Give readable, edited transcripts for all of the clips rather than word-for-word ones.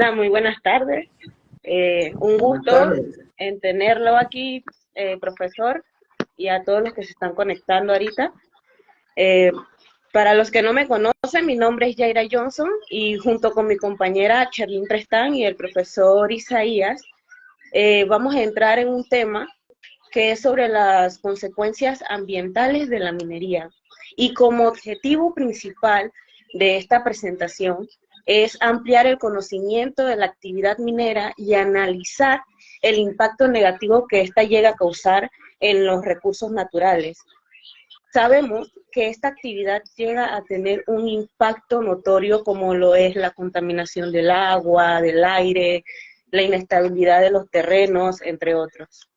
Hola, muy buenas tardes. Un Buenas gusto tardes. en tenerlo aquí, profesor, y a todos los que se están conectando ahorita. Eh, para los que no me conocen, mi nombre es Yaira Johnson y junto con mi compañera Cherlyn Trestán y el profesor Isaías, vamos a entrar en un tema que es sobre las consecuencias ambientales de la minería. Y como objetivo principal de esta presentación es ampliar el conocimiento de la actividad minera y analizar el impacto negativo que ésta llega a causar en los recursos naturales. Sabemos que esta actividad llega a tener un impacto notorio como lo es la contaminación del agua, del aire, la inestabilidad de los terrenos, entre otros.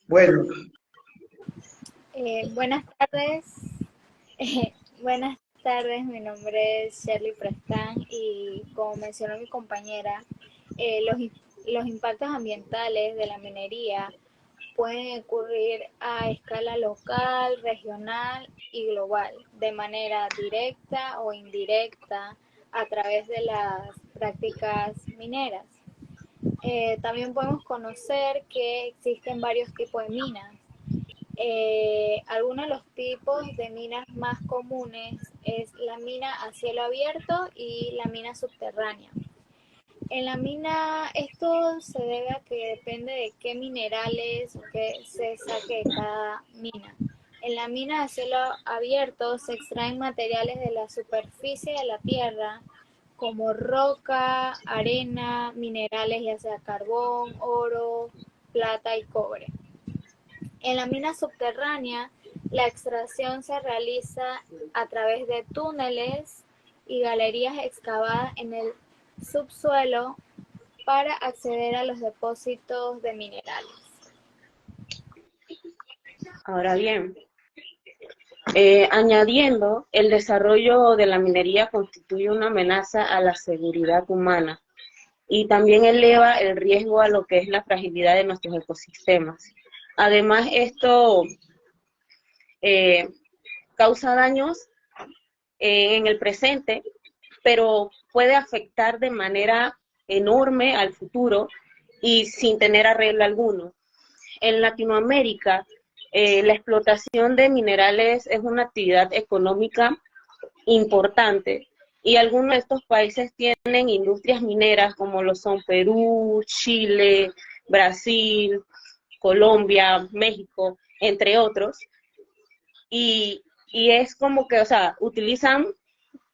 Bueno, Buenas tardes. Buenas tardes, mi nombre es Shirley Prestán y como mencionó mi compañera, los impactos ambientales de la minería pueden ocurrir a escala local, regional y global, de manera directa o indirecta a través de las prácticas mineras. También podemos conocer que existen varios tipos de minas. Algunos de los tipos de minas más comunes es la mina a cielo abierto y la mina subterránea. En la mina, esto se debe a que depende de qué minerales o qué se saque de cada mina. En la mina a cielo abierto se extraen materiales de la superficie de la tierra como roca, arena, minerales ya sea carbón, oro, plata y cobre. En la mina subterránea, la extracción se realiza a través de túneles y galerías excavadas en el subsuelo para acceder a los depósitos de minerales. Ahora bien, añadiendo, el desarrollo de la minería constituye una amenaza a la seguridad humana y también eleva el riesgo a lo que es la fragilidad de nuestros ecosistemas. Además, esto eh, causa daños en el presente, pero puede afectar de manera enorme al futuro y sin tener arreglo alguno. En Latinoamérica, la explotación de minerales es una actividad económica importante y algunos de estos países tienen industrias mineras como lo son Perú, Chile, Brasil, Colombia, México, entre otros, y es como que, o sea, utilizan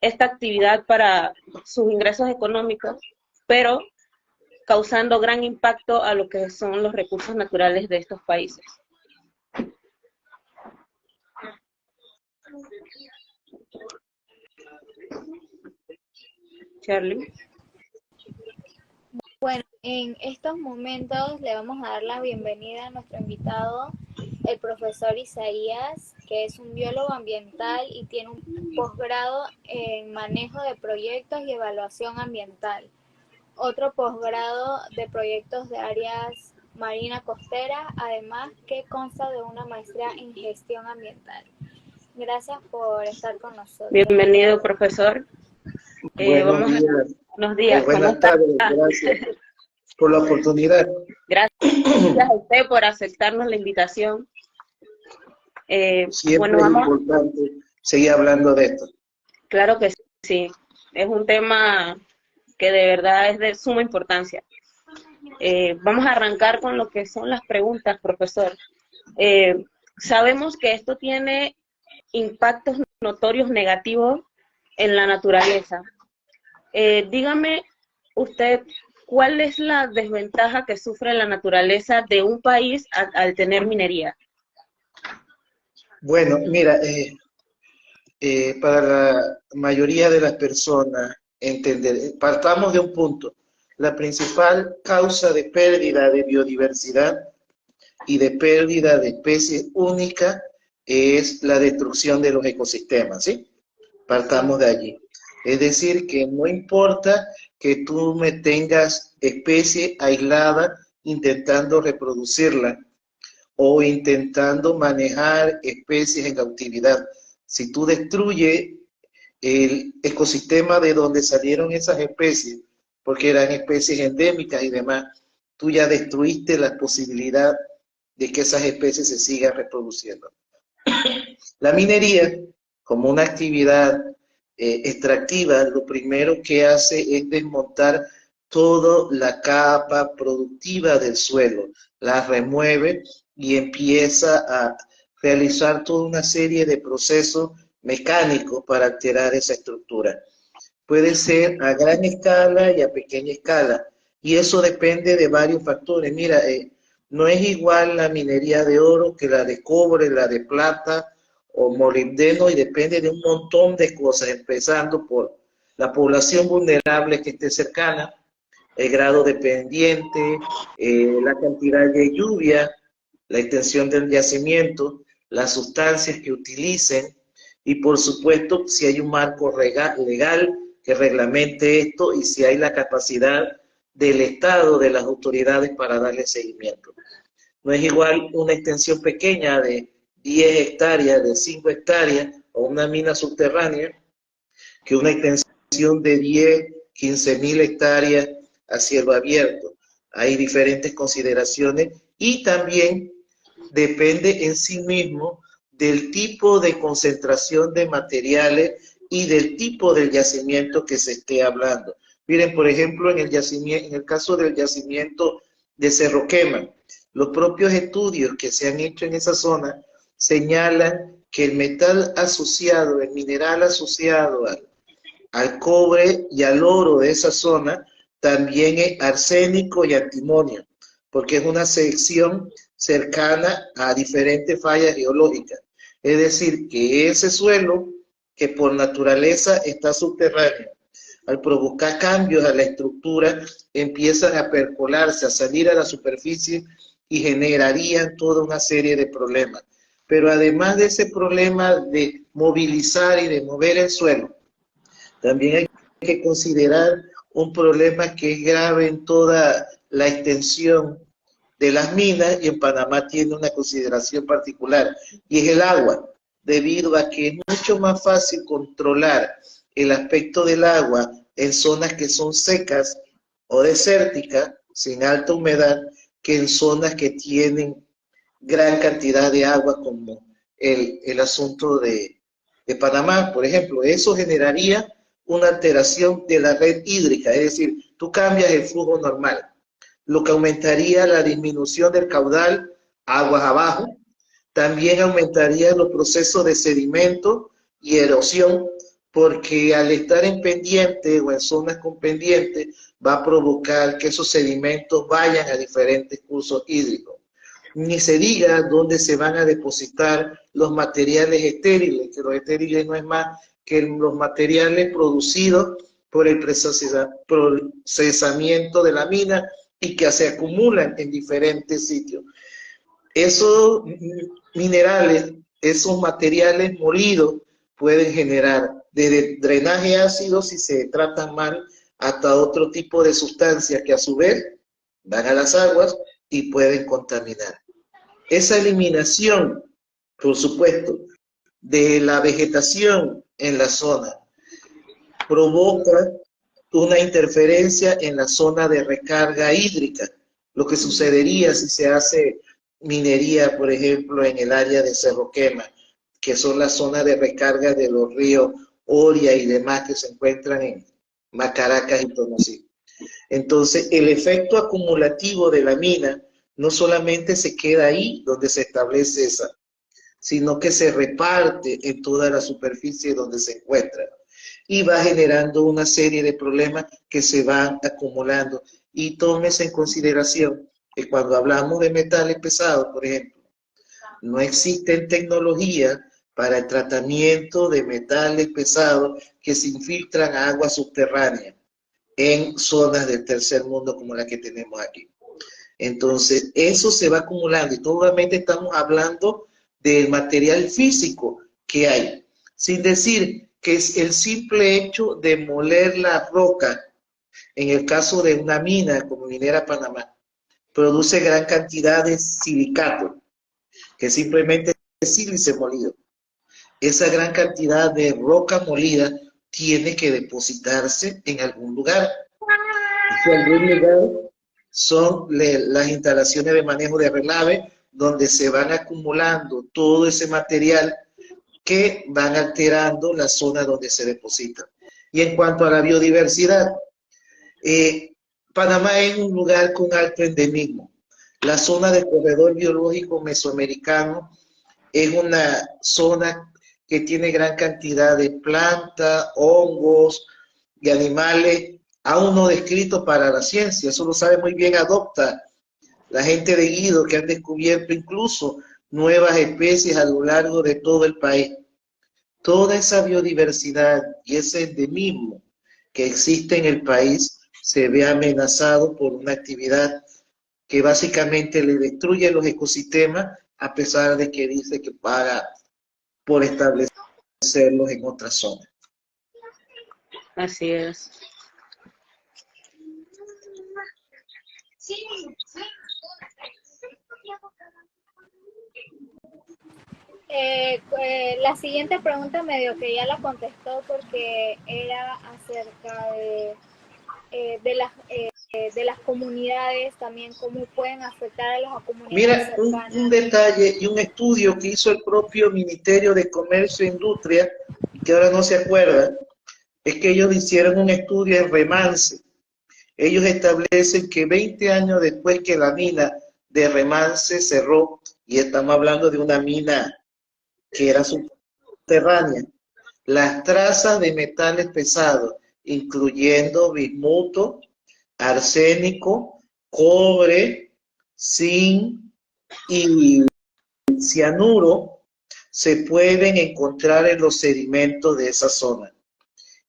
esta actividad para sus ingresos económicos, pero causando gran impacto a lo que son los recursos naturales de estos países. Charlie. Bueno, en estos momentos le vamos a dar la bienvenida a nuestro invitado, el profesor Isaías, que es un biólogo ambiental y tiene un posgrado en manejo de proyectos y evaluación ambiental. Otro posgrado de proyectos de áreas marina costera, además que consta de una maestría en gestión ambiental. Gracias por estar con nosotros. Bienvenido, profesor. buenos Vamos a días, unos días, ¿cómo buenas está? tardes, gracias por la oportunidad. Gracias a usted por aceptarnos la invitación. Bueno, Siempre es vamos, importante seguir hablando de esto. claro que sí, es un tema que de verdad es de suma importancia. Vamos a arrancar con lo que son las preguntas, profesor. Sabemos que esto tiene impactos notorios negativos en la naturaleza. Dígame usted, ¿cuál es la desventaja que sufre la naturaleza de un país al tener minería? Bueno, mira, para la mayoría de las personas, entender, partamos de un punto. La principal causa de pérdida de biodiversidad y de pérdida de especies únicas es la destrucción de los ecosistemas, ¿sí? Partamos de allí. Es decir, que no importa que tú me tengas especie aislada intentando reproducirla o intentando manejar especies en cautividad. Si tú destruyes el ecosistema de donde salieron esas especies, porque eran especies endémicas y demás, tú ya destruiste la posibilidad de que esas especies se sigan reproduciendo. La minería, como una actividad extractiva, lo primero que hace es desmontar toda la capa productiva del suelo, la remueve y empieza a realizar toda una serie de procesos mecánicos para alterar esa estructura. Puede ser a gran escala y a pequeña escala, y eso depende de varios factores. Mira, no es igual la minería de oro que la de cobre, la de plata o molibdeno, y depende de un montón de cosas, empezando por la población vulnerable que esté cercana, el grado de pendiente, la cantidad de lluvia, la extensión del yacimiento, las sustancias que utilicen y por supuesto si hay un marco legal que reglamente esto y si hay la capacidad del Estado, de las autoridades para darle seguimiento. No es igual una extensión pequeña de 10 hectáreas, de 5 hectáreas o una mina subterránea que una extensión de 10, 15.000 hectáreas a cielo abierto. Hay diferentes consideraciones y también depende en sí mismo del tipo de concentración de materiales y del tipo del yacimiento que se esté hablando. Miren, por ejemplo, en el caso del yacimiento de Cerro Quema, los propios estudios que se han hecho en esa zona señalan que el metal asociado, el mineral asociado al cobre y al oro de esa zona también es arsénico y antimonio, porque es una sección cercana a diferentes fallas geológicas. Es decir, que ese suelo, que por naturaleza está subterráneo, al provocar cambios a la estructura, empiezan a percolarse, a salir a la superficie y generarían toda una serie de problemas. Pero además de ese problema de movilizar y de mover el suelo, también hay que considerar un problema que es grave en toda la extensión de las minas, y en Panamá tiene una consideración particular, y es el agua, debido a que es mucho más fácil controlar el aspecto del agua en zonas que son secas o desérticas, sin alta humedad, que en zonas que tienen gran cantidad de agua, como el asunto de Panamá, por ejemplo. Eso generaría una alteración de la red hídrica, es decir, tú cambias el flujo normal, lo que aumentaría la disminución del caudal aguas abajo, también aumentaría los procesos de sedimento y erosión, porque al estar en pendiente o en zonas con pendiente, va a provocar que esos sedimentos vayan a diferentes cursos hídricos. Ni se diga dónde se van a depositar los materiales estériles, que los estériles no es más que los materiales producidos por el procesamiento de la mina y que se acumulan en diferentes sitios. Esos minerales, esos materiales molidos pueden generar desde drenaje ácido si se tratan mal, hasta otro tipo de sustancias que a su vez van a las aguas y pueden contaminar. Esa eliminación, por supuesto, de la vegetación en la zona provoca una interferencia en la zona de recarga hídrica, lo que sucedería si se hace minería, por ejemplo, en el área de Cerro Quema, que son las zonas de recarga de los ríos Oria y demás que se encuentran en Macaracas y Tonosí. Entonces, el efecto acumulativo de la mina no solamente se queda ahí donde se establece esa, sino que se reparte en toda la superficie donde se encuentra y va generando una serie de problemas que se van acumulando. Y tómese en consideración que cuando hablamos de metales pesados, por ejemplo, no existen tecnologías para el tratamiento de metales pesados que se infiltran a agua subterránea en zonas del tercer mundo como la que tenemos aquí. Entonces, eso se va acumulando y obviamente estamos hablando del material físico que hay, sin decir que es el simple hecho de moler la roca, en el caso de una mina como Minera Panamá, produce gran cantidad de silicato, que simplemente es sílice molido. Esa gran cantidad de roca molida tiene que depositarse en algún lugar. Y algún lugar son las instalaciones de manejo de relave, donde se van acumulando todo ese material que van alterando la zona donde se deposita. Y en cuanto a la biodiversidad, Panamá es un lugar con alto endemismo. La zona del corredor biológico mesoamericano es una zona que tiene gran cantidad de plantas, hongos y animales aún no descritos para la ciencia. Eso lo sabe muy bien Adopta, la gente de Guido, que han descubierto incluso nuevas especies a lo largo de todo el país. Toda esa biodiversidad y ese endemismo que existe en el país se ve amenazado por una actividad que básicamente le destruye los ecosistemas, a pesar de que dice que paga por establecerlos en otras zonas. Así es. La siguiente pregunta medio que ya la contestó porque era acerca de las comunidades, también cómo pueden afectar a las comunidades Mira, cercanas. un detalle y un estudio que hizo el propio Ministerio de Comercio e Industria, que ahora no se acuerda, es que ellos hicieron un estudio en Remance. Ellos establecen que 20 años después que la mina de Remance cerró, y estamos hablando de una mina que era subterránea, las trazas de metales pesados, incluyendo bismuto, arsénico, cobre, zinc y cianuro, se pueden encontrar en los sedimentos de esa zona.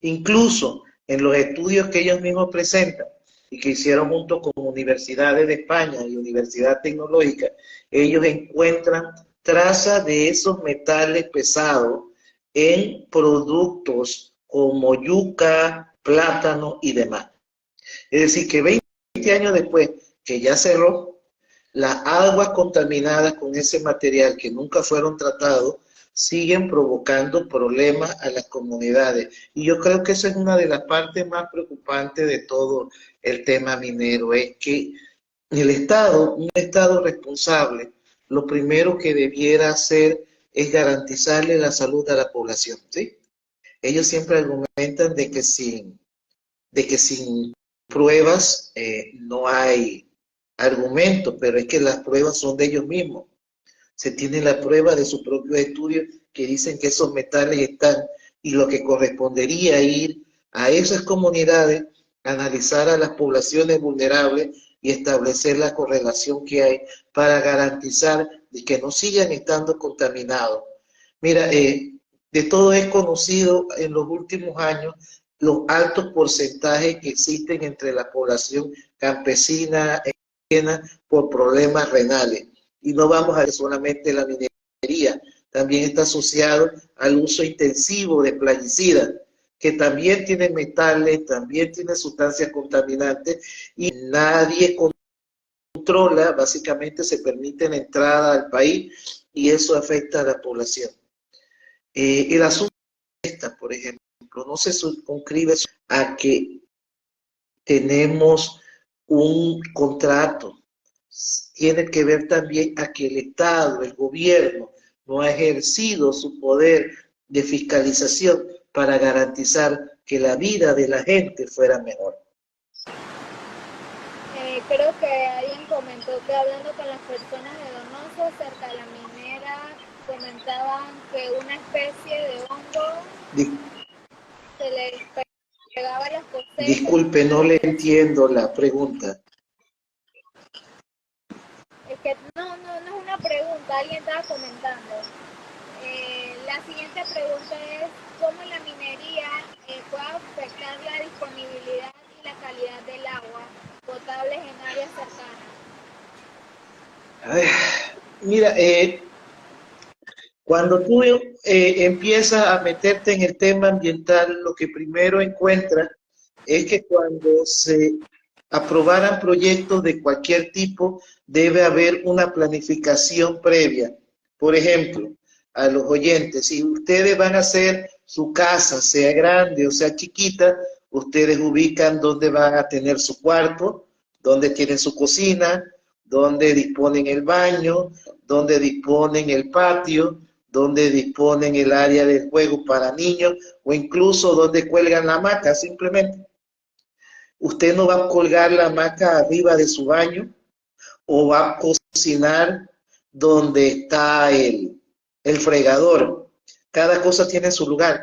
Incluso en los estudios que ellos mismos presentan y que hicieron junto con universidades de España y universidades tecnológicas, ellos encuentran trazas de esos metales pesados en productos como yuca, plátano y demás. Es decir, que 20 años después que ya cerró, las aguas contaminadas con ese material que nunca fueron tratados siguen provocando problemas a las comunidades. Y yo creo que esa es una de las partes más preocupantes de todo el tema minero, es que el Estado, un Estado responsable, lo primero que debiera hacer es garantizarle la salud a la población, ¿sí? Ellos siempre argumentan de que sin pruebas no hay argumento, pero es que las pruebas son de ellos mismos. Se tiene la prueba de sus propios estudios que dicen que esos metales están, y lo que correspondería ir a esas comunidades, analizar a las poblaciones vulnerables y establecer la correlación que hay para garantizar de que no sigan estando contaminados. Mira, de todo es conocido en los últimos años los altos porcentajes que existen entre la población campesina por problemas renales. Y no vamos a ver solamente la minería, también está asociado al uso intensivo de plaguicidas, que también tiene metales, también tiene sustancias contaminantes, y nadie controla, básicamente se permite la entrada al país, y eso afecta a la población. El asunto esta, por ejemplo, no se circunscribe a que tenemos un contrato, tiene que ver también a que el Estado, el gobierno, no ha ejercido su poder de fiscalización para garantizar que la vida de la gente fuera mejor. Creo que alguien comentó que hablando con las personas de Donoso cerca de la minera, comentaban que una especie de hongo se les pegaba a las cosechas. Disculpe, no le entiendo la pregunta. Es que no es una pregunta, alguien estaba comentando. La siguiente pregunta es, ¿cómo la minería puede afectar la disponibilidad y la calidad del agua potable en áreas cercanas? Mira, cuando tú empiezas a meterte en el tema ambiental, lo que primero encuentras es que cuando se aprobaran proyectos de cualquier tipo, debe haber una planificación previa. Por ejemplo, a los oyentes, si ustedes van a hacer su casa, sea grande o sea chiquita, ustedes ubican dónde van a tener su cuarto, dónde tienen su cocina, dónde disponen el baño, dónde disponen el patio, dónde disponen el área de juego para niños o incluso dónde cuelgan la hamaca. Simplemente usted no va a colgar la hamaca arriba de su baño o va a cocinar donde está el fregador. Cada cosa tiene su lugar.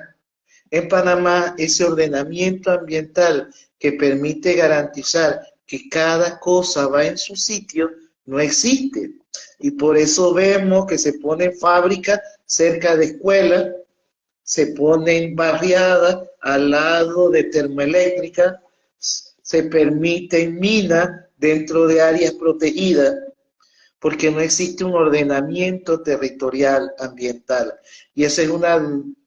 En Panamá, ese ordenamiento ambiental que permite garantizar que cada cosa va en su sitio no existe. Y por eso vemos que se ponen fábricas cerca de escuelas, se ponen barriadas al lado de termoeléctricas, se permiten minas dentro de áreas protegidas, porque no existe un ordenamiento territorial ambiental. Y esa es una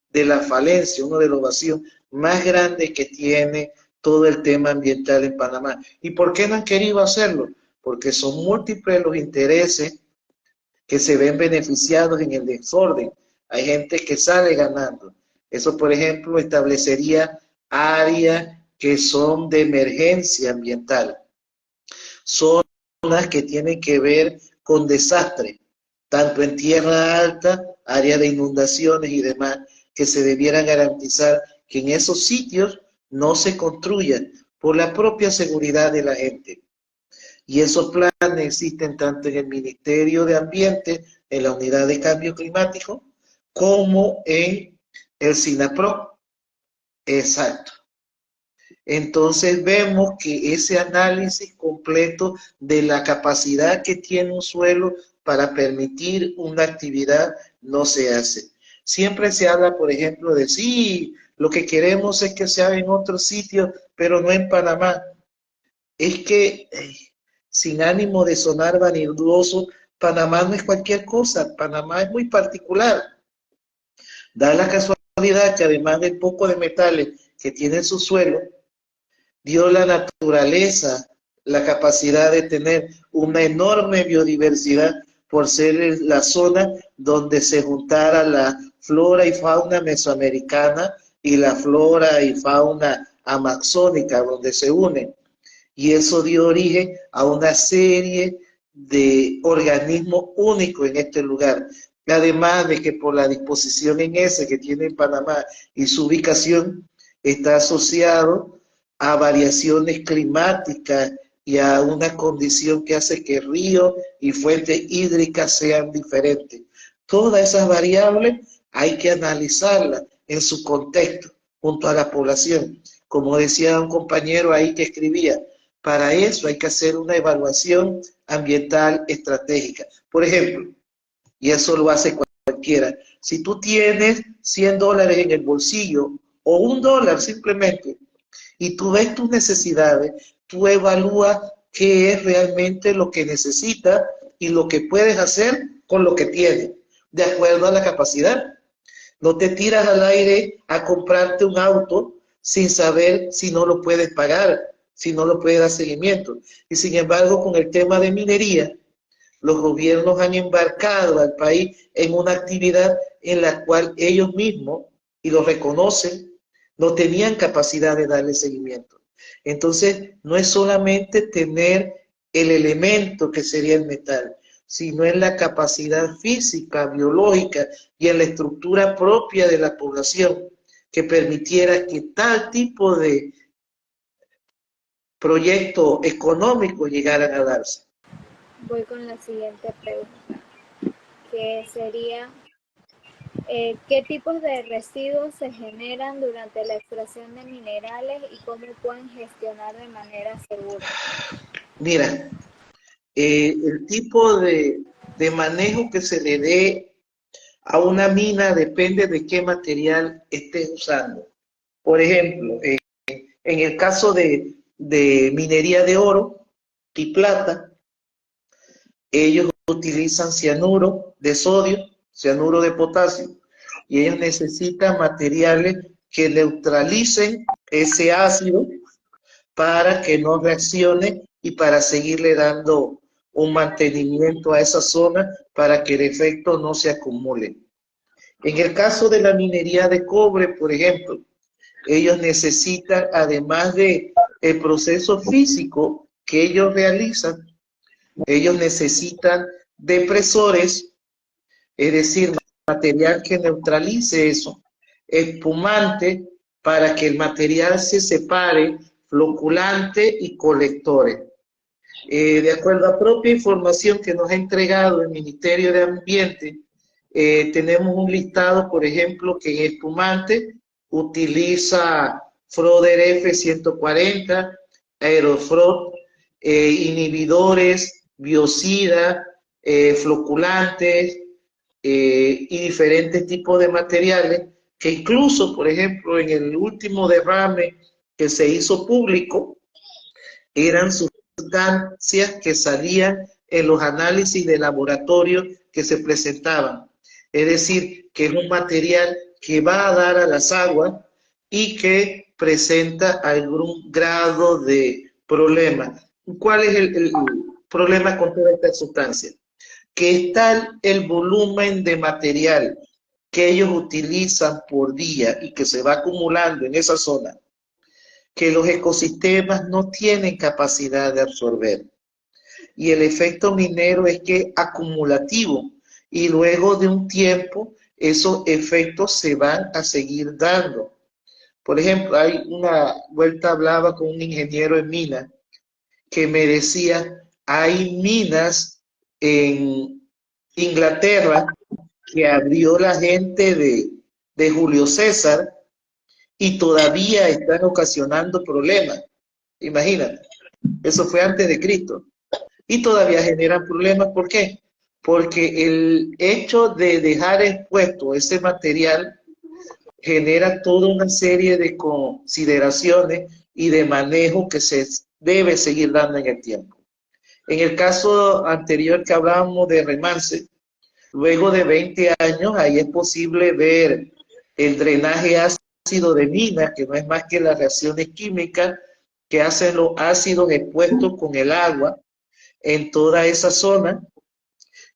de las falencias, uno de los vacíos más grandes que tiene todo el tema ambiental en Panamá. ¿Y por qué no han querido hacerlo? Porque son múltiples los intereses que se ven beneficiados en el desorden. Hay gente que sale ganando. Eso, por ejemplo, establecería áreas que son de emergencia ambiental. Zonas que tienen que ver con desastre, tanto en tierra alta, áreas de inundaciones y demás, que se debieran garantizar que en esos sitios no se construyan por la propia seguridad de la gente. Y esos planes existen tanto en el Ministerio de Ambiente, en la Unidad de Cambio Climático, como en el SINAPRO. Exacto. Entonces vemos que ese análisis completo de la capacidad que tiene un suelo para permitir una actividad no se hace. Siempre se habla, por ejemplo, de sí, lo que queremos es que se haga en otros sitios, pero no en Panamá. Es que, sin ánimo de sonar vanidoso, Panamá no es cualquier cosa, Panamá es muy particular. Da la casualidad que además del poco de metales que tiene su suelo, dio la naturaleza la capacidad de tener una enorme biodiversidad por ser la zona donde se juntara la flora y fauna mesoamericana y la flora y fauna amazónica, donde se unen. Y eso dio origen a una serie de organismos únicos en este lugar. Además de que por la disposición en ese que tiene Panamá y su ubicación, está asociado a variaciones climáticas y a una condición que hace que ríos y fuentes hídricas sean diferentes. Todas esas variables hay que analizarlas en su contexto, junto a la población. Como decía un compañero ahí que escribía, para eso hay que hacer una evaluación ambiental estratégica. Por ejemplo, y eso lo hace cualquiera, si tú tienes $100 en el bolsillo o $1 simplemente, y tú ves tus necesidades, tú evalúas qué es realmente lo que necesitas y lo que puedes hacer con lo que tienes, de acuerdo a la capacidad. No te tiras al aire a comprarte un auto sin saber si no lo puedes pagar, si no lo puedes dar seguimiento. Y sin embargo, con el tema de minería, los gobiernos han embarcado al país en una actividad en la cual ellos mismos, y lo reconocen, no tenían capacidad de darle seguimiento. Entonces, no es solamente tener el elemento que sería el metal, sino en la capacidad física, biológica y en la estructura propia de la población que permitiera que tal tipo de proyectos económicos llegaran a darse. Voy con la siguiente pregunta, que sería, ¿qué tipos de residuos se generan durante la extracción de minerales y cómo pueden gestionar de manera segura? Mira, el tipo de manejo que se le dé a una mina depende de qué material estés usando. Por ejemplo, en el caso de minería de oro y plata, ellos utilizan cianuro de sodio, cianuro de potasio, y ellos necesitan materiales que neutralicen ese ácido para que no reaccione y para seguirle dando un mantenimiento a esa zona para que el efecto no se acumule. En el caso de la minería de cobre, por ejemplo, ellos necesitan, además de el proceso físico que ellos realizan, ellos necesitan depresores, es decir, material que neutralice eso, espumante para que el material se separe, floculante y colectores. De acuerdo a propia información que nos ha entregado el Ministerio de Ambiente, tenemos un listado, por ejemplo, que en espumante utiliza Froder F140, Aerofrot, inhibidores, biocida, floculantes y diferentes tipos de materiales que incluso, por ejemplo, en el último derrame que se hizo público, eran sustancias que salían en los análisis de laboratorio que se presentaban. Es decir, que es un material que va a dar a las aguas y que presenta algún grado de problema. ¿Cuál es el problema con toda esta sustancia? Que es tal el volumen de material que ellos utilizan por día y que se va acumulando en esa zona, que los ecosistemas no tienen capacidad de absorber. Y el efecto minero es que es acumulativo y luego de un tiempo esos efectos se van a seguir dando. Por ejemplo, hay una vuelta, hablaba con un ingeniero en mina que me decía, hay minas en Inglaterra que abrió la gente de Julio César y todavía están ocasionando problemas. Imagínate, eso fue antes de Cristo. Y todavía generan problemas. ¿Por qué? Porque el hecho de dejar expuesto ese material genera toda una serie de consideraciones y de manejo que se debe seguir dando en el tiempo. En el caso anterior que hablábamos de Remance, luego de 20 años, ahí es posible ver el drenaje ácido de mina, que no es más que las reacciones químicas que hacen los ácidos expuestos con el agua en toda esa zona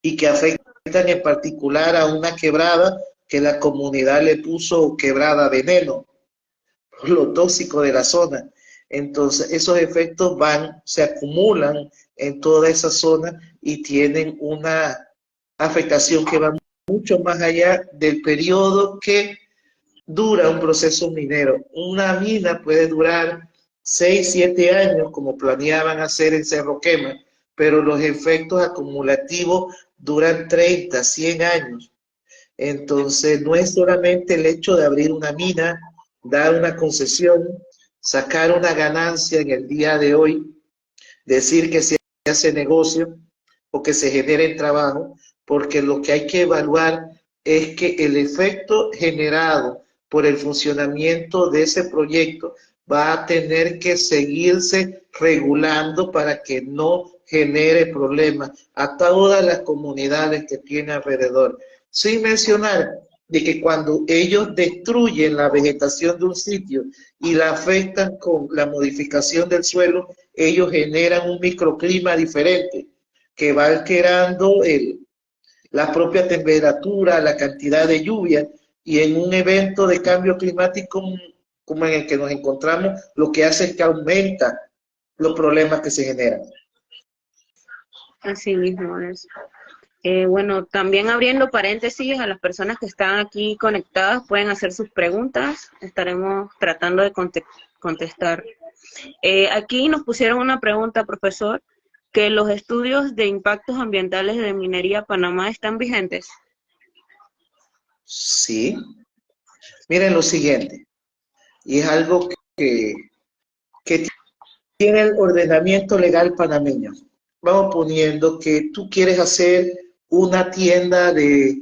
y que afectan en particular a una quebrada que la comunidad le puso quebrada veneno, por lo tóxico de la zona. Entonces, esos efectos se acumulan en toda esa zona y tienen una afectación que va mucho más allá del periodo que dura un proceso minero. Una mina puede durar 6, 7 años, como planeaban hacer en Cerro Quema, pero los efectos acumulativos duran 30, 100 años. Entonces, no es solamente el hecho de abrir una mina, dar una concesión, sacar una ganancia en el día de hoy, decir que se hace negocio o que se genere trabajo, porque lo que hay que evaluar es que el efecto generado por el funcionamiento de ese proyecto va a tener que seguirse regulando para que no genere problemas a todas las comunidades que tiene alrededor. Sin mencionar de que cuando ellos destruyen la vegetación de un sitio y la afectan con la modificación del suelo, ellos generan un microclima diferente que va alterando la propia temperatura, la cantidad de lluvia, y en un evento de cambio climático como en el que nos encontramos, lo que hace es que aumenta los problemas que se generan. Así mismo es. Bueno, también abriendo paréntesis, a las personas que están aquí conectadas pueden hacer sus preguntas, estaremos tratando de contestar. Aquí nos pusieron una pregunta, profesor, que los estudios de impactos ambientales de Minería Panamá están vigentes. Sí. Miren lo siguiente, y es algo que tiene el ordenamiento legal panameño. Vamos poniendo que tú quieres hacer una tienda de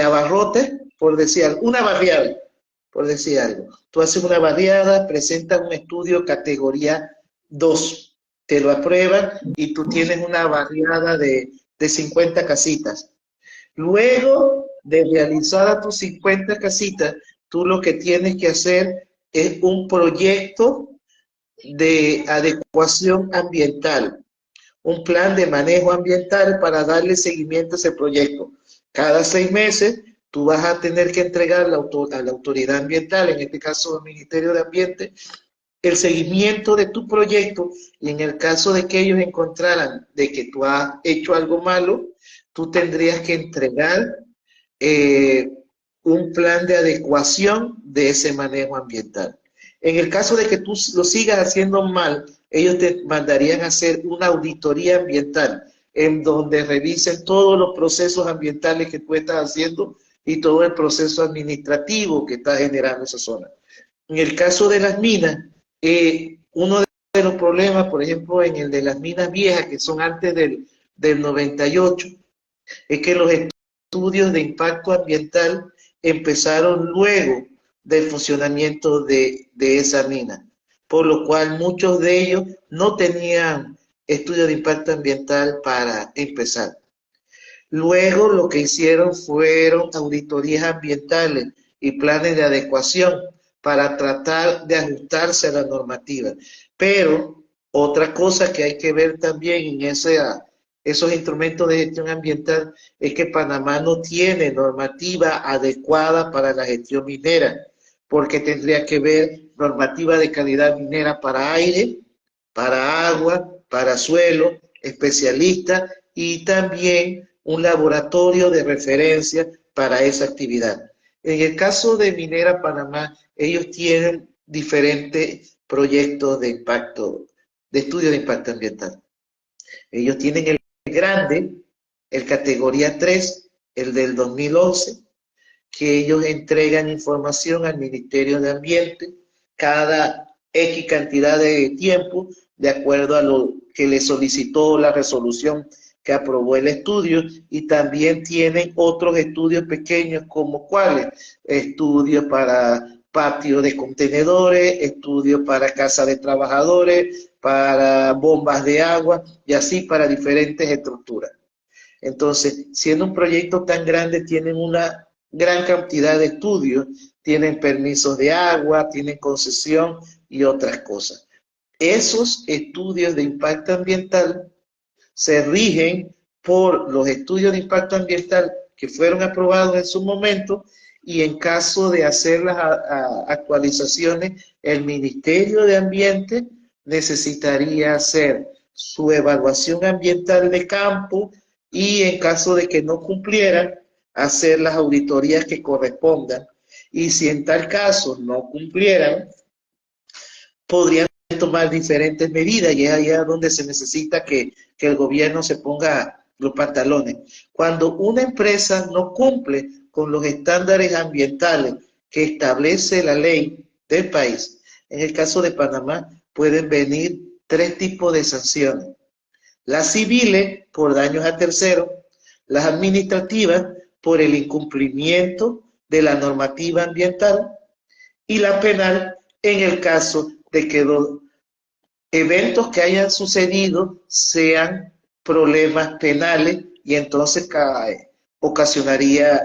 abarrotes, por decir algo, una barriada, por decir algo. Tú haces una barriada, presentas un estudio categoría 2, te lo aprueban y tú tienes una barriada de 50 casitas. Luego de realizar tus 50 casitas, tú lo que tienes que hacer es un proyecto de adecuación ambiental, un plan de manejo ambiental para darle seguimiento a ese proyecto. Cada 6 meses tú vas a tener que entregar a la autoridad ambiental, en este caso el Ministerio de Ambiente, el seguimiento de tu proyecto, y en el caso de que ellos encontraran de que tú has hecho algo malo, tú tendrías que entregar eh, un plan de adecuación de ese manejo ambiental. En el caso de que tú lo sigas haciendo mal, ellos te mandarían a hacer una auditoría ambiental en donde revisen todos los procesos ambientales que tú estás haciendo y todo el proceso administrativo que está generando esa zona. En el caso de las minas, uno de los problemas, por ejemplo, en el de las minas viejas, que son antes del 98, es que los estudios de impacto ambiental empezaron luego del funcionamiento de esa mina, por lo cual muchos de ellos no tenían estudios de impacto ambiental para empezar. Luego lo que hicieron fueron auditorías ambientales y planes de adecuación para tratar de ajustarse a la normativa. Pero otra cosa que hay que ver también en esos instrumentos de gestión ambiental es que Panamá no tiene normativa adecuada para la gestión minera, porque tendría que ver normativa de calidad minera para aire, para agua, para suelo, especialistas y también un laboratorio de referencia para esa actividad. En el caso de Minera Panamá, ellos tienen diferentes proyectos de impacto, de estudio de impacto ambiental. Ellos tienen el grande, el categoría 3, el del 2011, que ellos entregan información al Ministerio de Ambiente cada X cantidad de tiempo, de acuerdo a lo que le solicitó la resolución que aprobó el estudio, y también tienen otros estudios pequeños como cuáles, estudios para patio de contenedores, estudios para casa de trabajadores, para bombas de agua y así para diferentes estructuras. Entonces, siendo un proyecto tan grande, tienen una gran cantidad de estudios, tienen permisos de agua, tienen concesión y otras cosas. Esos estudios de impacto ambiental se rigen por los estudios de impacto ambiental que fueron aprobados en su momento, y en caso de hacer las actualizaciones, el Ministerio de Ambiente necesitaría hacer su evaluación ambiental de campo y en caso de que no cumplieran, hacer las auditorías que correspondan. Y si en tal caso no cumplieran, podrían tomar diferentes medidas, y es allá donde se necesita que el gobierno se ponga los pantalones. Cuando una empresa no cumple con los estándares ambientales que establece la ley del país, en el caso de Panamá pueden venir 3 tipos de sanciones. Las civiles por daños a terceros, las administrativas por el incumplimiento de la normativa ambiental y la penal en el caso de que los eventos que hayan sucedido sean problemas penales, y entonces ocasionaría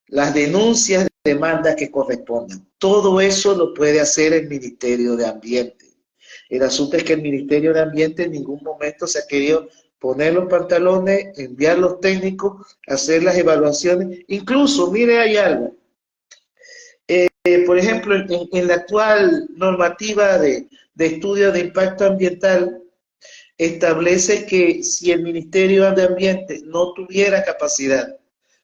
las denuncias de demandas que correspondan. Todo eso lo puede hacer el Ministerio de Ambiente. El asunto es que el Ministerio de Ambiente en ningún momento se ha querido poner los pantalones, enviar los técnicos, hacer las evaluaciones. Incluso, mire, hay algo. Por ejemplo, en la actual normativa de estudio de impacto ambiental, establece que si el Ministerio de Ambiente no tuviera capacidad,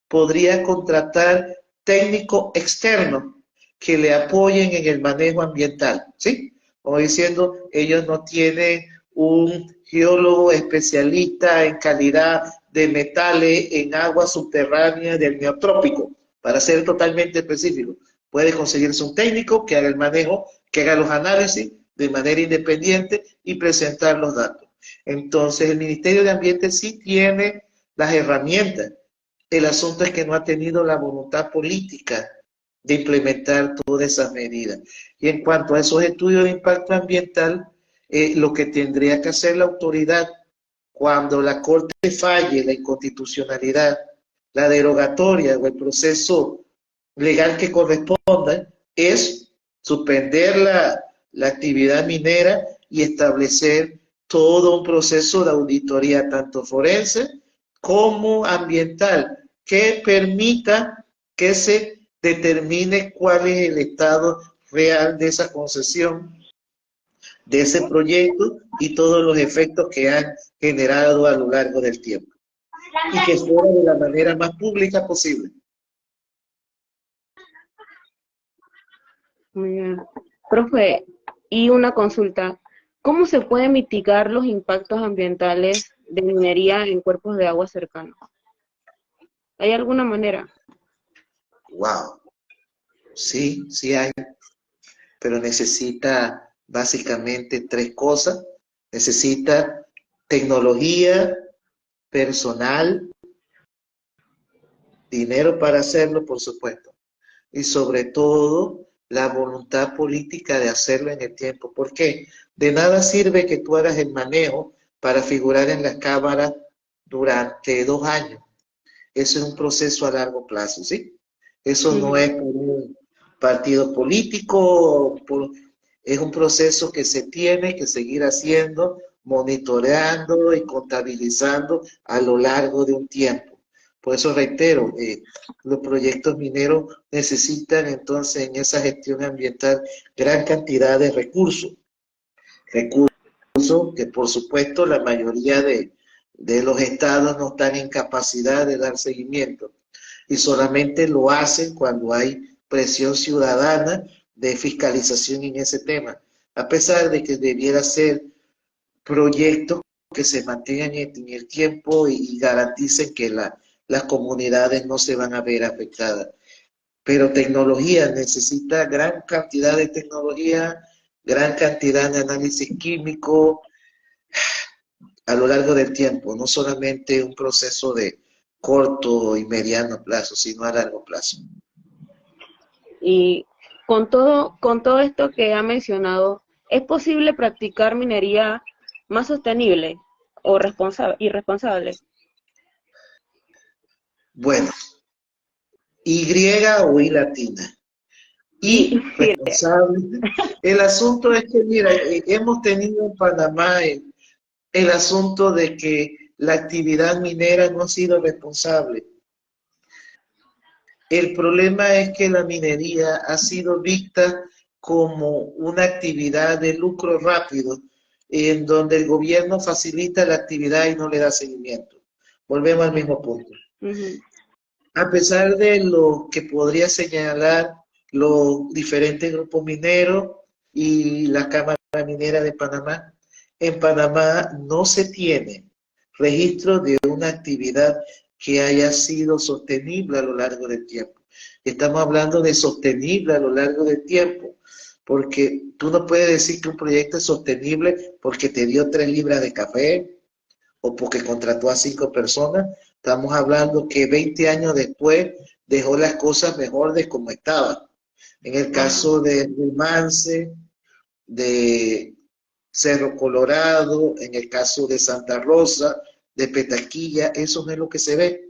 podría contratar técnicos externos que le apoyen en el manejo ambiental, ¿sí? Como diciendo, ellos no tienen un geólogo especialista en calidad de metales en aguas subterráneas del neotrópico, para ser totalmente específico. Puede conseguirse un técnico que haga el manejo, que haga los análisis de manera independiente y presentar los datos. Entonces, el Ministerio de Ambiente sí tiene las herramientas. El asunto es que no ha tenido la voluntad política de implementar todas esas medidas. Y en cuanto a esos estudios de impacto ambiental, lo que tendría que hacer la autoridad cuando la Corte falle la inconstitucionalidad, la derogatoria o el proceso legal que corresponda, es suspender la actividad minera y establecer todo un proceso de auditoría, tanto forense como ambiental, que permita que se determine cuál es el estado real de esa concesión, de ese proyecto y todos los efectos que han generado a lo largo del tiempo. Y que fuera de la manera más pública posible. Muy bien. Profe, y una consulta. ¿Cómo se pueden mitigar los impactos ambientales de minería en cuerpos de agua cercanos? ¿Hay alguna manera? Wow, sí, sí hay, pero necesita básicamente tres cosas. Necesita tecnología, personal, dinero para hacerlo, por supuesto, y sobre todo la voluntad política de hacerlo en el tiempo. ¿Por qué? De nada sirve que tú hagas el manejo para figurar en las cámaras durante 2 años. Eso es un proceso a largo plazo, ¿sí? Eso no es por un partido político, es un proceso que se tiene que seguir haciendo, monitoreando y contabilizando a lo largo de un tiempo. Por eso reitero, los proyectos mineros necesitan entonces en esa gestión ambiental gran cantidad de recursos. Recursos que por supuesto la mayoría de los estados no están en capacidad de dar seguimiento y solamente lo hacen cuando hay presión ciudadana de fiscalización en ese tema, a pesar de que debiera ser proyectos que se mantengan en el tiempo y garanticen que las comunidades no se van a ver afectadas. Pero tecnología necesita gran cantidad de tecnología, gran cantidad de análisis químico a lo largo del tiempo, no solamente un proceso de corto y mediano plazo, sino a largo plazo. Y con todo esto que ha mencionado, ¿es posible practicar minería más sostenible o irresponsable? Bueno, Y o I latina. Y Mire, responsable. El asunto es que, mira, hemos tenido en Panamá el asunto de que la actividad minera no ha sido responsable. El problema es que la minería ha sido vista como una actividad de lucro rápido, en donde el gobierno facilita la actividad y no le da seguimiento. Volvemos al mismo punto. A pesar de lo que podría señalar los diferentes grupos mineros y la Cámara Minera de Panamá, en Panamá no se tiene registro de una actividad que haya sido sostenible a lo largo del tiempo. Estamos hablando de sostenible a lo largo del tiempo, porque tú no puedes decir que un proyecto es sostenible porque te dio 3 libras de café o porque contrató a 5 personas. Estamos hablando que 20 años después dejó las cosas mejor de como estaban. En el caso de Rumance, de Cerro Colorado, en el caso de Santa Rosa, de Petaquilla, eso no es lo que se ve.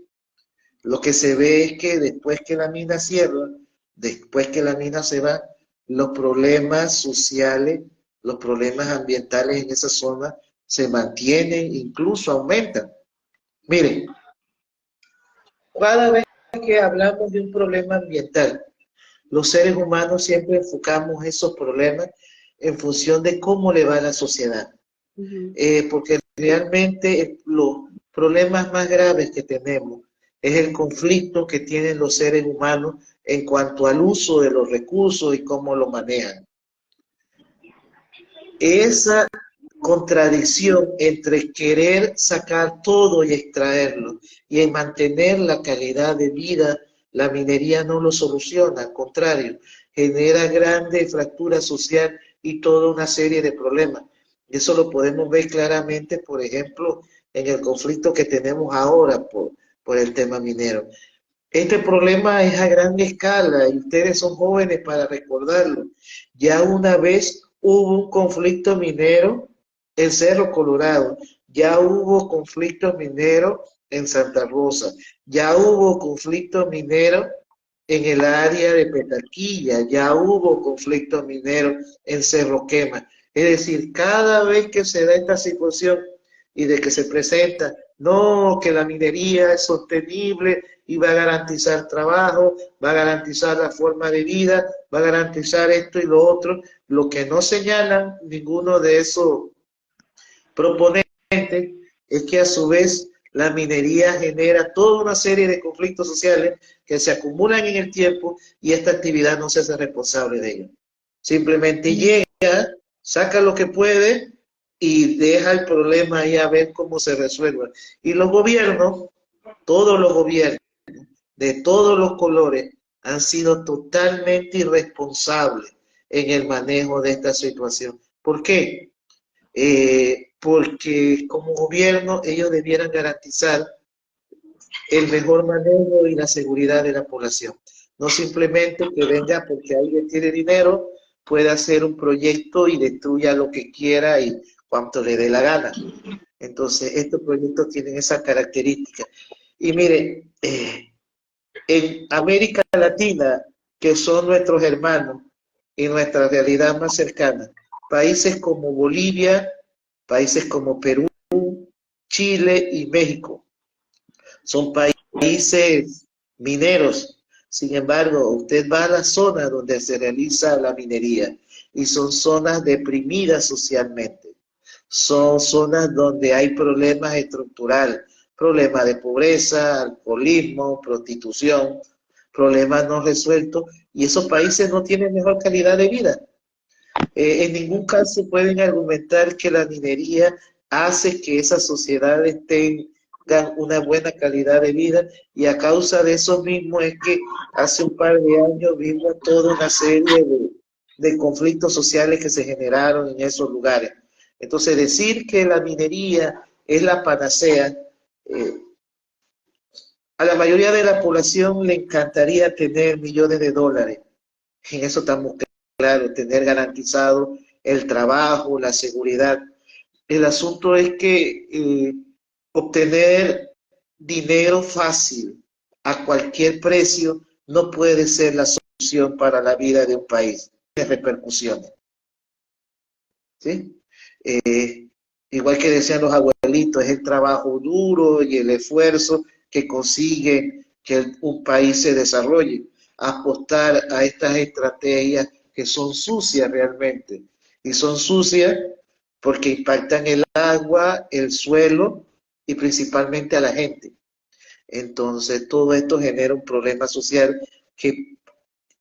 Lo que se ve es que después que la mina cierra, después que la mina se va, los problemas sociales, los problemas ambientales en esa zona se mantienen, incluso aumentan. Miren, cada vez que hablamos de un problema ambiental, los seres humanos siempre enfocamos esos problemas en función de cómo le va a la sociedad. Porque realmente los problemas más graves que tenemos es el conflicto que tienen los seres humanos en cuanto al uso de los recursos y cómo lo manejan. Esa contradicción entre querer sacar todo y extraerlo y en mantener la calidad de vida, la minería no lo soluciona, al contrario, genera grandes fracturas social y toda una serie de problemas. Eso lo podemos ver claramente, por ejemplo, en el conflicto que tenemos ahora por el tema minero. Este problema es a gran escala y ustedes son jóvenes para recordarlo. Ya una vez hubo un conflicto minero en Cerro Colorado, ya hubo conflictos mineros en Santa Rosa, ya hubo conflictos mineros en el área de Petaquilla, ya hubo conflictos mineros en Cerro Quema. Es decir, cada vez que se da esta situación, y de que se presenta, no, que la minería es sostenible y va a garantizar trabajo, va a garantizar la forma de vida, va a garantizar esto y lo otro. Lo que no señalan ninguno de esos proponentes es que a su vez la minería genera toda una serie de conflictos sociales que se acumulan en el tiempo y esta actividad no se hace responsable de ello. Simplemente llega, saca lo que puede y deja el problema ahí a ver cómo se resuelve. Y los gobiernos, todos los gobiernos, de todos los colores, han sido totalmente irresponsables en el manejo de esta situación. ¿Por qué? Porque como gobierno ellos debieran garantizar el mejor manejo y la seguridad de la población. No simplemente que venga porque alguien tiene dinero, pueda hacer un proyecto y destruya lo que quiera y cuanto le dé la gana. Entonces, estos proyectos tienen esa característica. Y mire, en América Latina, que son nuestros hermanos y nuestra realidad más cercana, países como Bolivia, países como Perú, Chile y México, son países mineros. Sin embargo, usted va a la zona donde se realiza la minería y son zonas deprimidas socialmente. Son zonas donde hay problemas estructurales, problemas de pobreza, alcoholismo, prostitución, problemas no resueltos, y esos países no tienen mejor calidad de vida. En ningún caso pueden argumentar que la minería hace que esas sociedades tengan una buena calidad de vida, y a causa de eso mismo es que hace un par de años vimos toda una serie de conflictos sociales que se generaron en esos lugares. Entonces, decir que la minería es la panacea, a la mayoría de la población le encantaría tener millones de dólares. En eso estamos claros, tener garantizado el trabajo, la seguridad. El asunto es que obtener dinero fácil a cualquier precio no puede ser la solución para la vida de un país. Tiene repercusiones. ¿Sí? Igual que decían los abuelitos, es el trabajo duro y el esfuerzo que consigue que un país se desarrolle. Apostar a estas estrategias que son sucias realmente, y son sucias porque impactan el agua, el suelo y principalmente a la gente. Entonces todo esto genera un problema social que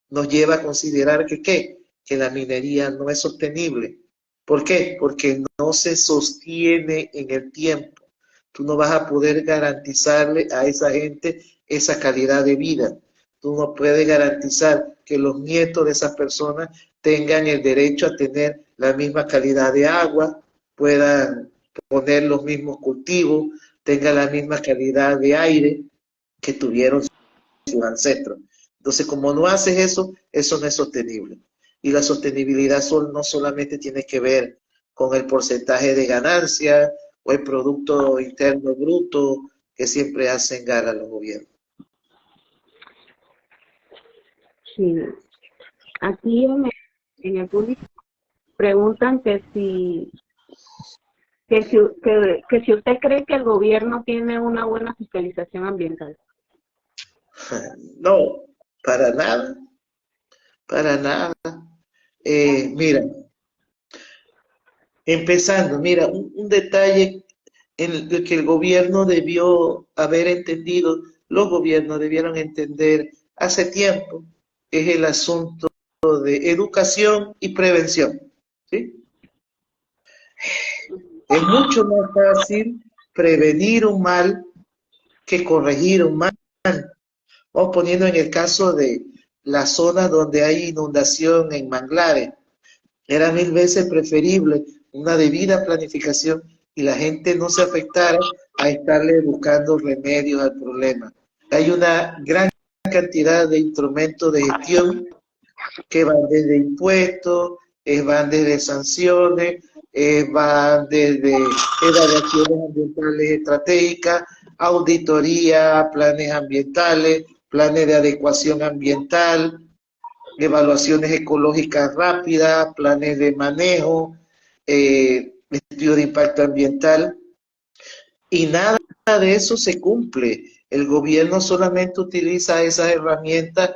nos lleva a considerar que ¿qué? Que la minería no es sostenible. ¿Por qué? Porque no se sostiene en el tiempo. Tú no vas a poder garantizarle a esa gente esa calidad de vida. Tú no puedes garantizar que los nietos de esas personas tengan el derecho a tener la misma calidad de agua, puedan poner los mismos cultivos, tengan la misma calidad de aire que tuvieron sus ancestros. Entonces, como no haces eso, eso no es sostenible. Y la sostenibilidad no solamente tiene que ver con el porcentaje de ganancia o el Producto Interno Bruto que siempre hacen gala los gobiernos. Sí. Aquí en el público preguntan que si usted cree que el gobierno tiene una buena fiscalización ambiental. No, para nada, para nada. Mira, empezando, mira, un detalle en el que el gobierno debió haber entendido, los gobiernos debieron entender hace tiempo, es el asunto de educación y prevención, ¿sí? Es mucho más fácil prevenir un mal que corregir un mal. Vamos poniendo en el caso de las zonas donde hay inundación en manglares. Era 1000 veces preferible una debida planificación y la gente no se afectara a estarle buscando remedios al problema. Hay una gran cantidad de instrumentos de gestión que van desde impuestos, van desde sanciones, van desde evaluaciones ambientales estratégicas, auditoría, planes ambientales, planes de adecuación ambiental, evaluaciones ecológicas rápidas, planes de manejo, estudio de impacto ambiental. y nada de eso se cumple. El gobierno solamente utiliza esas herramientas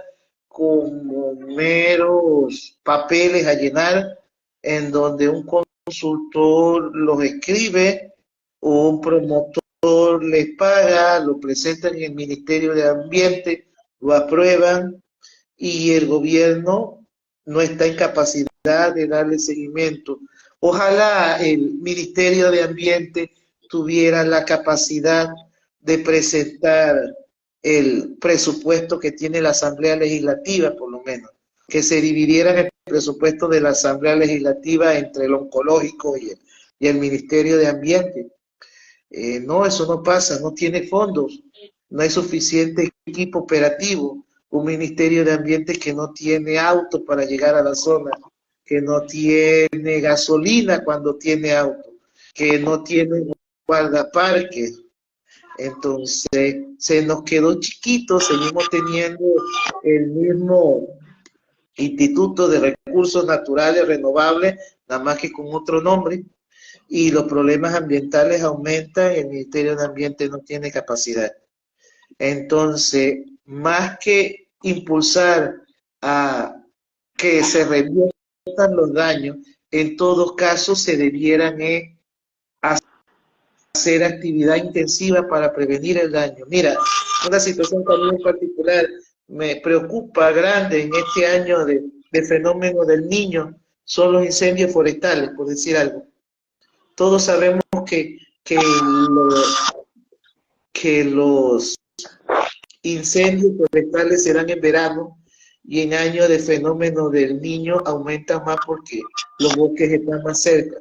como meros papeles a llenar, en donde un consultor los escribe, o un promotor les paga, lo presentan en el Ministerio de Ambiente, lo aprueban, y el gobierno no está en capacidad de darle seguimiento. Ojalá el Ministerio de Ambiente tuviera la capacidad de presentar el presupuesto que tiene la Asamblea Legislativa, por lo menos, que se dividiera el presupuesto de la Asamblea Legislativa entre el oncológico y el Ministerio de Ambiente. No, eso no pasa, no tiene fondos, no hay suficiente equipo operativo, un Ministerio de Ambiente que no tiene auto para llegar a la zona, que no tiene gasolina cuando tiene auto, que no tiene guardaparques. Entonces, se nos quedó chiquito, seguimos teniendo el mismo Instituto de Recursos Naturales Renovables, nada más que con otro nombre, y los problemas ambientales aumentan, el Ministerio de Ambiente no tiene capacidad. Entonces, más que impulsar a que se reviertan los daños, en todos casos se debieran hacer actividad intensiva para prevenir el daño. Mira, una situación también particular me preocupa grande en este año de fenómeno del Niño, son los incendios forestales, por decir algo. Todos sabemos que los incendios forestales serán en verano, y en años de fenómeno del Niño aumentan más porque los bosques están más cerca.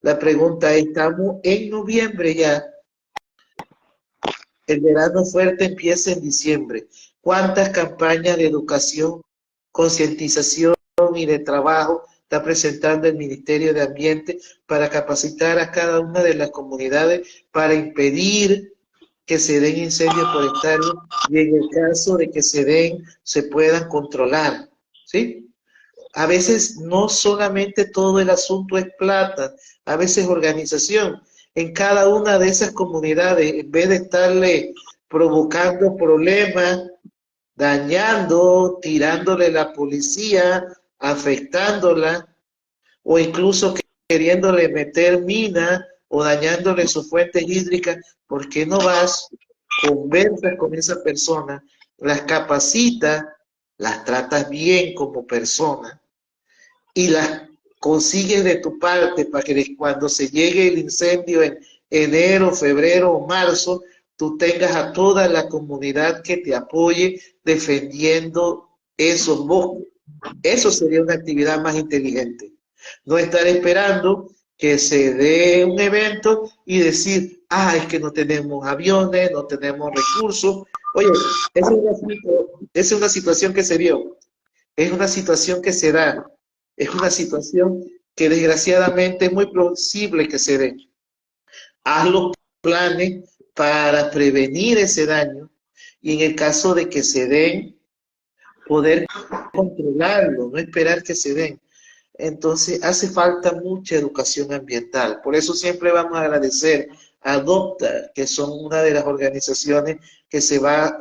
La pregunta es, estamos en noviembre ya, el verano fuerte empieza en diciembre. ¿Cuántas campañas de educación, concientización y de trabajo está presentando el Ministerio de Ambiente para capacitar a cada una de las comunidades para impedir que se den incendios forestales, y en el caso de que se den, se puedan controlar? ¿Sí? A veces no solamente todo el asunto es plata, a veces organización. En cada una de esas comunidades, en vez de estarle provocando problemas, dañando, tirándole la policía, afectándola, o incluso queriéndole meter mina o dañándole su fuente hídrica, ¿por qué no vas, conversas con esa persona, las capacitas, las tratas bien como persona y las consigues de tu parte para que cuando se llegue el incendio en enero, febrero o marzo, tú tengas a toda la comunidad que te apoye defendiendo esos bosques? Eso sería una actividad más inteligente. No estar esperando que se dé un evento y decir, es que no tenemos aviones, no tenemos recursos. Oye, es una situación que se dio, es una situación que se da, es una situación que desgraciadamente es muy posible que se dé. Haz los planes para prevenir ese daño, y en el caso de que se den, poder controlarlo, no esperar que se den. Entonces hace falta mucha educación ambiental. Por eso siempre vamos a agradecer a Adopta, que son una de las organizaciones que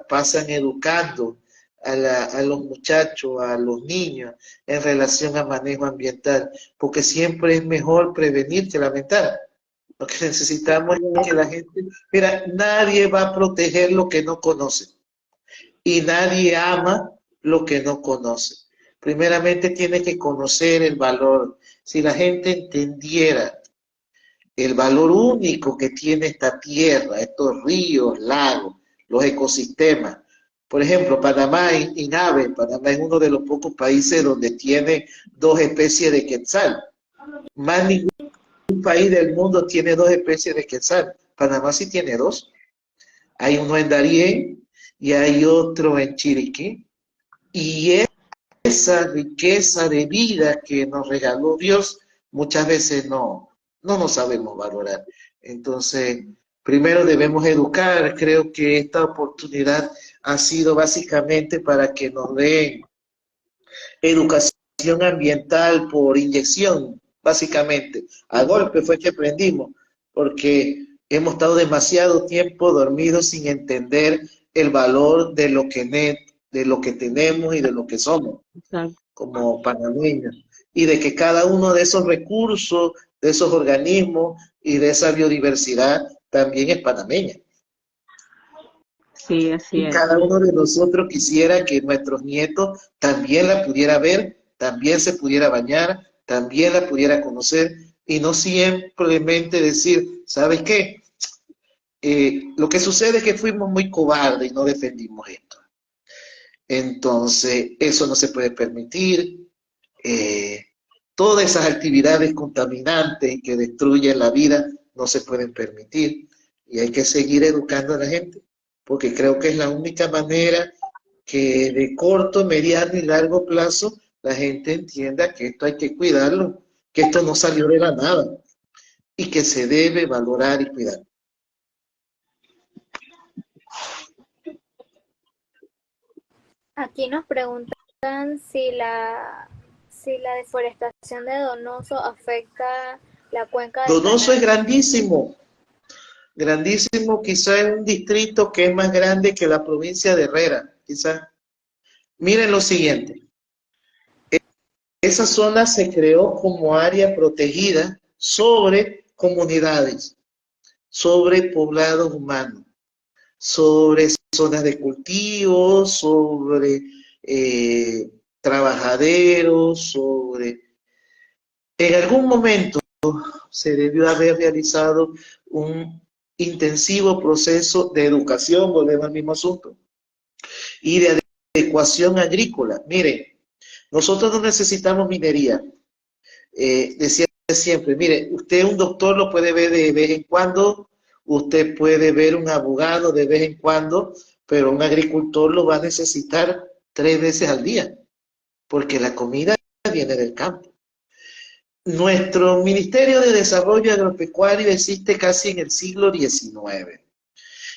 pasan educando a los muchachos, a los niños, en relación al manejo ambiental, porque siempre es mejor prevenir que lamentar. Lo que necesitamos es que la gente, mira, nadie va a proteger lo que no conoce, y nadie ama lo que no conoce. Primeramente tiene que conocer el valor. Si la gente entendiera el valor único que tiene esta tierra, estos ríos, lagos, los ecosistemas. Por ejemplo, Panamá Panamá es uno de los pocos países donde tiene 2 especies de quetzal. Más ningún país del mundo tiene 2 especies de quetzal. Panamá sí tiene 2. Hay uno en Darién y hay otro en Chiriquí. Y esa riqueza de vida que nos regaló Dios, muchas veces no nos sabemos valorar. Entonces, primero debemos educar. Creo que esta oportunidad ha sido básicamente para que nos den educación ambiental por inyección, básicamente. A golpe fue que aprendimos, porque Hemos estado demasiado tiempo dormidos sin entender el valor de de lo que tenemos y de lo que somos Exacto. como panameños. Y de que cada uno de esos recursos, de esos organismos y de esa biodiversidad también es panameña. Sí, así Y es. cada uno de nosotros quisiera que nuestros nietos también la pudiera ver, también se pudiera bañar, también la pudiera conocer y no simplemente decir, ¿sabes qué? Lo que sucede es que fuimos muy cobardes y no defendimos esto. Entonces, eso no se puede permitir. Eh, Todas esas actividades contaminantes que destruyen la vida no se pueden permitir. Y hay que seguir educando a la gente, porque creo que es la única manera que de corto, mediano y largo plazo la gente entienda que esto hay que cuidarlo, que esto no salió de la nada y que se debe valorar y cuidar. Aquí nos preguntan si la deforestación de Donoso afecta la cuenca del Donoso es canal. grandísimo, grandísimo, quizá es un distrito que es más grande que la provincia de Herrera, quizá. Miren lo siguiente, esa zona se creó como área protegida sobre comunidades, sobre poblados humanos, sobre zonas de cultivo, sobre trabajaderos, sobre... En algún momento se debió haber realizado un intensivo proceso de educación, volvemos al mismo asunto, y de adecuación agrícola. Miren, nosotros no necesitamos minería. Decía siempre, mire, usted un doctor lo puede ver de vez en cuando, usted puede ver un abogado de vez en cuando, pero un agricultor lo va a necesitar 3 veces al día, porque la comida viene del campo. Nuestro Ministerio de Desarrollo Agropecuario existe casi en el siglo XIX.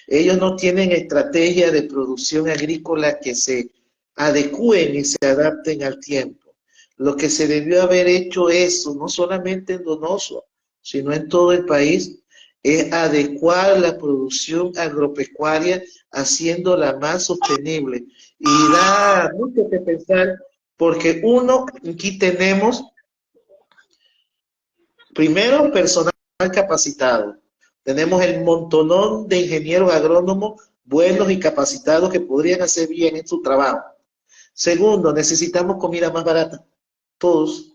Ellos no tienen estrategia de producción agrícola que se adecúen y se adapten al tiempo. Lo que se debió haber hecho eso, no solamente en Donoso, sino en todo el país, es adecuar la producción agropecuaria haciéndola más sostenible. Y da mucho que pensar, porque uno, aquí tenemos primero personal capacitado. Tenemos el montonón de ingenieros agrónomos buenos y capacitados que podrían hacer bien en su trabajo. Segundo, necesitamos comida más barata, todos.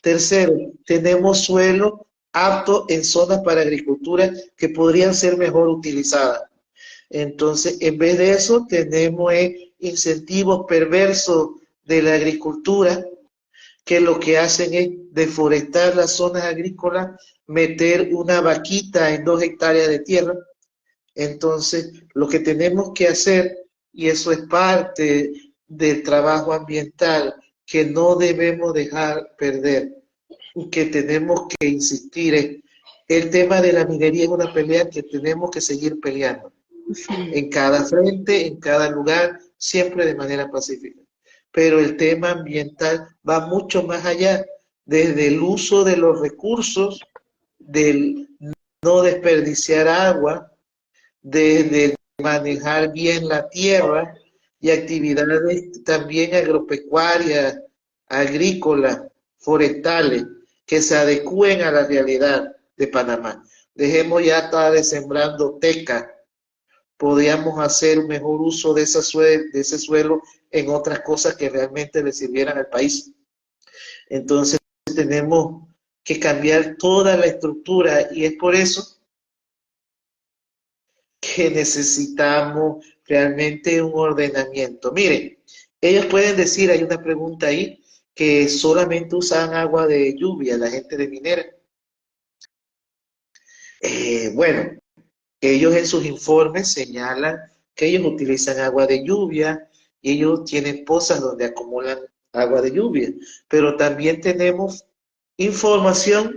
Tercero, tenemos suelo apto en zonas para agricultura que podrían ser mejor utilizadas. Entonces, en vez de eso, tenemos incentivos perversos de la agricultura que lo que hacen es deforestar las zonas agrícolas, meter una vaquita en 2 hectáreas de tierra. Entonces, lo que tenemos que hacer, y eso es parte del trabajo ambiental, que no debemos dejar perder, que tenemos que insistir en el tema de la minería es una pelea que tenemos que seguir peleando en cada frente, en cada lugar, siempre de manera pacífica. Pero el tema ambiental va mucho más allá, desde el uso de los recursos, del no desperdiciar agua, desde manejar bien la tierra y actividades también agropecuarias, agrícolas, forestales, que se adecúen a la realidad de Panamá. Dejemos ya estar sembrando teca, podríamos hacer un mejor uso de ese suelo en otras cosas que realmente le sirvieran al país. Entonces tenemos que cambiar toda la estructura y es por eso que necesitamos realmente un ordenamiento. Miren, ellos pueden decir, hay una pregunta ahí, que solamente usan agua de lluvia, la gente de Minera. Bueno, ellos en sus informes señalan que ellos utilizan agua de lluvia y ellos tienen pozas donde acumulan agua de lluvia. Pero también tenemos información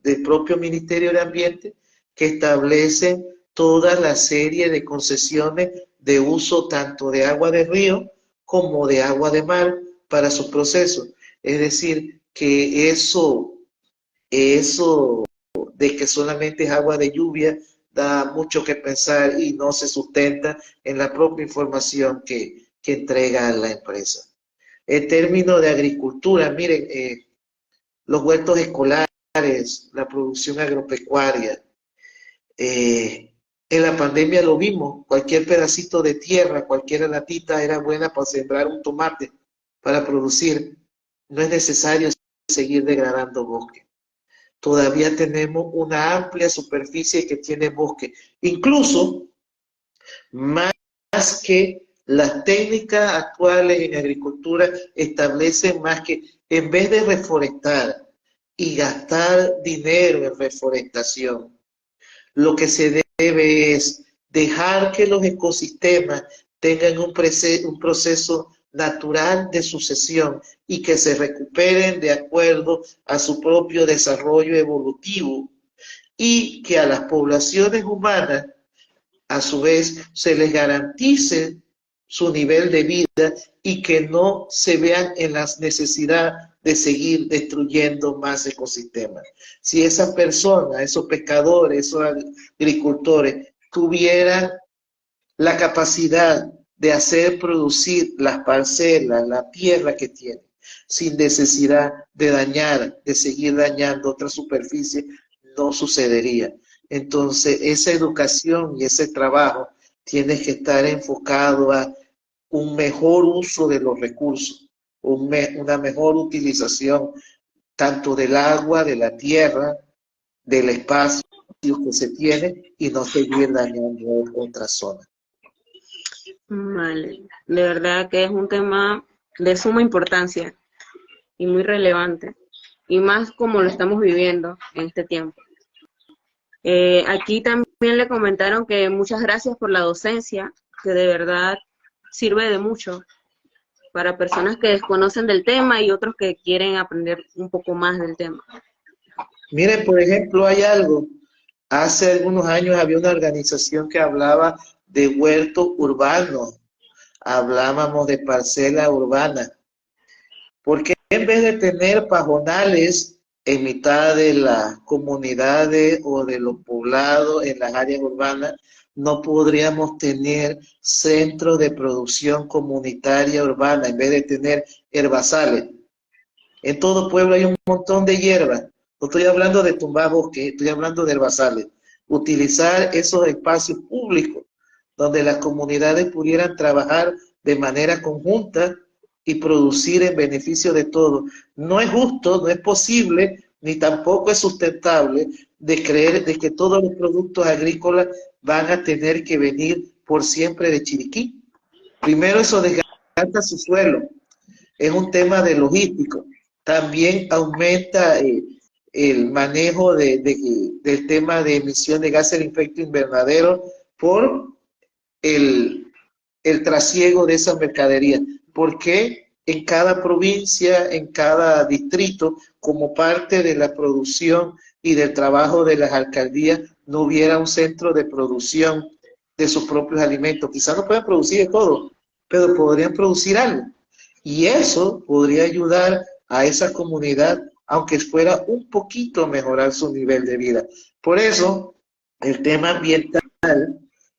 del propio Ministerio de Ambiente que establece toda la serie de concesiones de uso tanto de agua de río como de agua de mar para sus procesos. Es decir, que eso de que solamente es agua de lluvia da mucho que pensar y no se sustenta en la propia información que entrega la empresa. En términos de agricultura, miren, los huertos escolares, la producción agropecuaria, en la pandemia lo vimos, cualquier pedacito de tierra, cualquier latita era buena para sembrar un tomate, para producir. No es necesario seguir degradando bosque. Todavía tenemos una amplia superficie que tiene bosque. Incluso, más que las técnicas actuales en agricultura establecen más que en vez de reforestar y gastar dinero en reforestación, lo que se debe es dejar que los ecosistemas tengan un proceso natural de sucesión y que se recuperen de acuerdo a su propio desarrollo evolutivo y que a las poblaciones humanas a su vez se les garantice su nivel de vida y que no se vean en la necesidad de seguir destruyendo más ecosistemas. Si esas personas, esos pescadores, esos agricultores tuvieran la capacidad de hacer producir las parcelas, la tierra que tienen, sin necesidad de dañar, de seguir dañando otra superficie, no sucedería. Entonces, esa educación y ese trabajo tiene que estar enfocado a un mejor uso de los recursos, una mejor utilización tanto del agua, de la tierra, del espacio que se tiene y no seguir dañando otras zonas. Vale, de verdad que es un tema de suma importancia y muy relevante, y más como lo estamos viviendo en este tiempo. Aquí también le comentaron que muchas gracias por la docencia, que de verdad sirve de mucho para personas que desconocen del tema y otros que quieren aprender un poco más del tema. Miren, por ejemplo, hay algo. Hace algunos años había una organización que hablaba de huerto urbano, hablábamos de parcela urbana, porque en vez de tener pajonales en mitad de las comunidades o de los poblados en las áreas urbanas, no podríamos tener centros de producción comunitaria urbana en vez de tener herbazales. En todo pueblo hay un montón de hierbas. No estoy hablando de tumbar bosques, estoy hablando de herbazales. Utilizar esos espacios públicos donde las comunidades pudieran trabajar de manera conjunta y producir en beneficio de todos. No es justo, no es posible, ni tampoco es sustentable de creer de que todos los productos agrícolas van a tener que venir por siempre de Chiriquí. Primero, eso desgasta su suelo. Es un tema de logístico. También aumenta el manejo del tema de emisión de gases de efecto invernadero por el trasiego de esa mercadería. ¿Por qué en cada provincia, en cada distrito, como parte de la producción y del trabajo de las alcaldías, no hubiera un centro de producción de sus propios alimentos? Quizás no puedan producir de todo, pero podrían producir algo. Y eso podría ayudar a esa comunidad, aunque fuera un poquito a mejorar su nivel de vida. Por eso, el tema ambiental,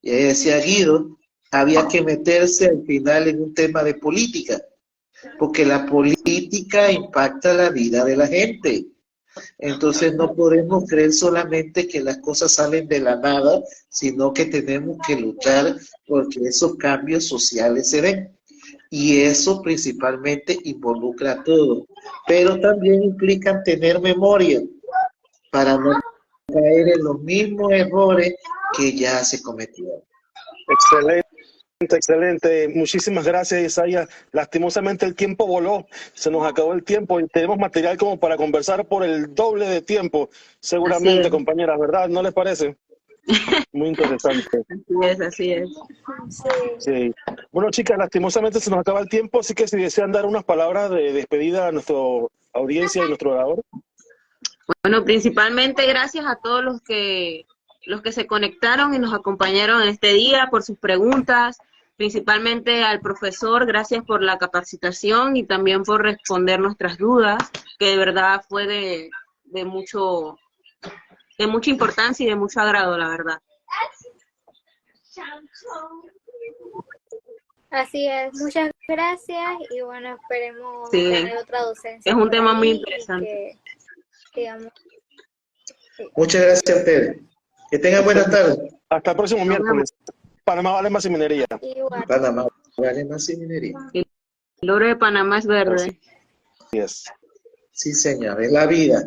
ya decía Guido, había que meterse al final en un tema de política, porque la política impacta la vida de la gente. Entonces no podemos creer solamente que las cosas salen de la nada, sino que tenemos que luchar porque esos cambios sociales se den. Y eso principalmente involucra a todos, pero también implica tener memoria para no caer en los mismos errores que ya se cometieron. Excelente. Excelente, muchísimas gracias, Isaías. Lastimosamente el tiempo voló, se nos acabó el tiempo y tenemos material como para conversar por el doble de tiempo, seguramente, compañeras, ¿verdad? ¿No les parece? Muy interesante. Así es. Sí. Bueno, chicas, lastimosamente se nos acaba el tiempo, así que si desean dar unas palabras de despedida a nuestra audiencia y nuestro orador. Bueno, principalmente gracias a todos los que se conectaron y nos acompañaron en este día, por sus preguntas, principalmente al profesor, gracias por la capacitación y también por responder nuestras dudas, que de verdad fue de mucho de mucha importancia y de mucho agrado, la verdad. Así es, muchas gracias y bueno, esperemos Sí, tener otra docencia es un por tema muy ahí y interesante. que, digamos, sí. Muchas gracias a ustedes. Que tengan buenas tardes. Hasta el próximo Nos vemos. miércoles. Panamá vale más y minería. Igual. Panamá, vale más y minería. El oro de Panamá es Así verde. es. Sí, señor, es la vida.